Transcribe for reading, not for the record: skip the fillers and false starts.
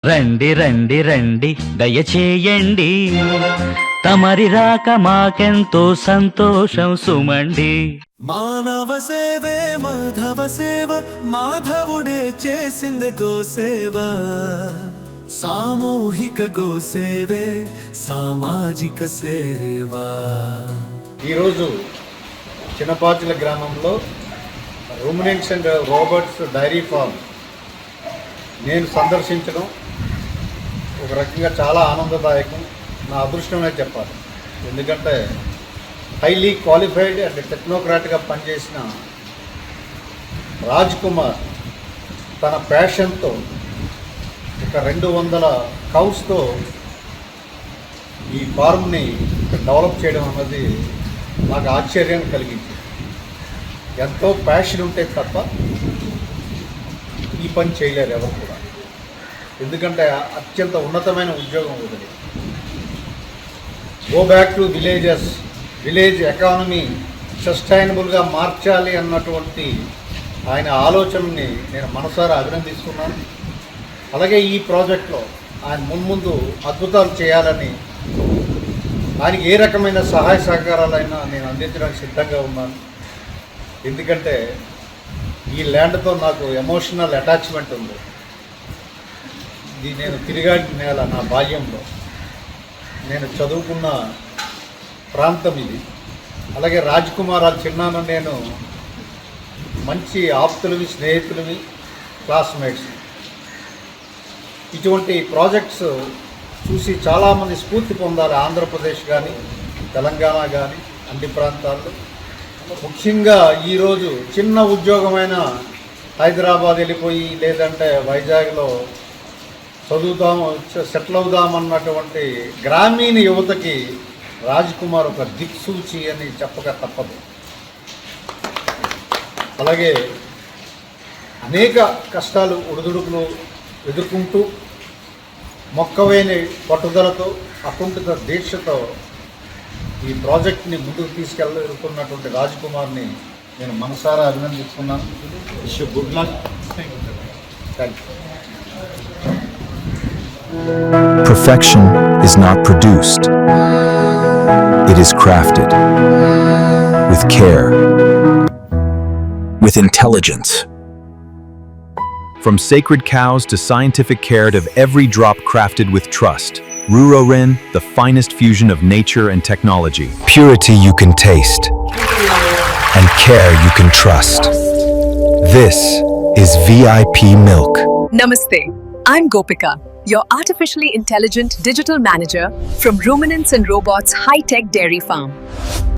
రండి రండి రండి దయచేయండి, తమరి రాక మాకెంతో సంతోషం సుమండి. మానవ సేవే మాధవ సేవ, మాధవుడే చేసింది గోసేవ. సామూహిక గోసేవే సామాజిక సేవ. ఈరోజు చిన్నపాచుల గ్రామంలో ruminants and robots dairy farm నేను సందర్శించడం ఒక రకంగా చాలా ఆనందదాయకం, నా అదృష్టమే చెప్పాలి. ఎందుకంటే హైలీ క్వాలిఫైడ్ అండ్ టెక్నోక్రాట్గా పనిచేసిన రాజ్ కుమార్ తన ప్యాషన్తో ఒక 200 కౌస్తో ఈ ఫార్మ్ని డెవలప్ చేయడం అన్నది నాకు ఆశ్చర్యాన్ని కలిగించింది. ఎంతో ప్యాషన్ ఉంటే తప్ప ఈ పని చేయలేరు ఎవరు కూడా, ఎందుకంటే అత్యంత ఉన్నతమైన ఉద్యోగం వదిలి go back to villages, village economy సస్టైనబుల్గా మార్చాలి అన్నటువంటి ఆయన ఆలోచనని నేను మనసారా అభినందిస్తున్నాను. అలాగే ఈ ప్రాజెక్ట్లో ఆయన మున్ముందు అద్భుతాలు చేయాలని, ఆయనకి ఏ రకమైన సహాయ సహకారాలైనా నేను అందించడానికి సిద్ధంగా ఉన్నాను. ఎందుకంటే ఈ ల్యాండ్తో నాకు ఎమోషనల్ అటాచ్మెంట్ ఉంది. ఇది నేను తిరిగాడిన నేల, నా బాల్యంలో నేను చదువుకున్న ప్రాంతం ఇది. అలాగే రాజ్ కుమార్ చిన్నాను నేను మంచి ఆప్తులవి, స్నేహితులవి, క్లాస్మేట్స్. ఇటువంటి ప్రాజెక్ట్స్ చూసి చాలామంది స్ఫూర్తి పొందాలి. ఆంధ్రప్రదేశ్ కానీ తెలంగాణ కానీ అన్ని ప్రాంతాల్లో. ముఖ్యంగా ఈరోజు చిన్న ఉద్యోగమైన హైదరాబాద్ వెళ్ళిపోయి లేదంటే వైజాగ్లో చదువుతాము, సెటిల్ అవుదామన్నటువంటి గ్రామీణ యువతకి రాజ్ కుమార్ ఒక దిక్సూచి అని చెప్పక తప్పదు. అలాగే అనేక కష్టాలు, ఒడిదుడుకులు ఎదుర్కొంటూ మొక్కవేని పట్టుదలతో, అకుంఠిత దీక్షతో ఈ ప్రాజెక్ట్ని ముందుకు తీసుకెళ్తున్నటువంటి రాజ్ కుమార్ని నేను మనసారా అభినందిస్తున్నాను. Wish good luck. Thank you. Perfection is not produced. It is crafted with care, with intelligence. From sacred cows to scientific care to every drop crafted with trust. Rurorin, the finest fusion of nature and technology. Purity you can taste, and care you can trust. This is VIP Milk. Namaste. I'm Gopika, your artificially intelligent digital manager from Ruminants and Robots High-Tech Dairy Farm.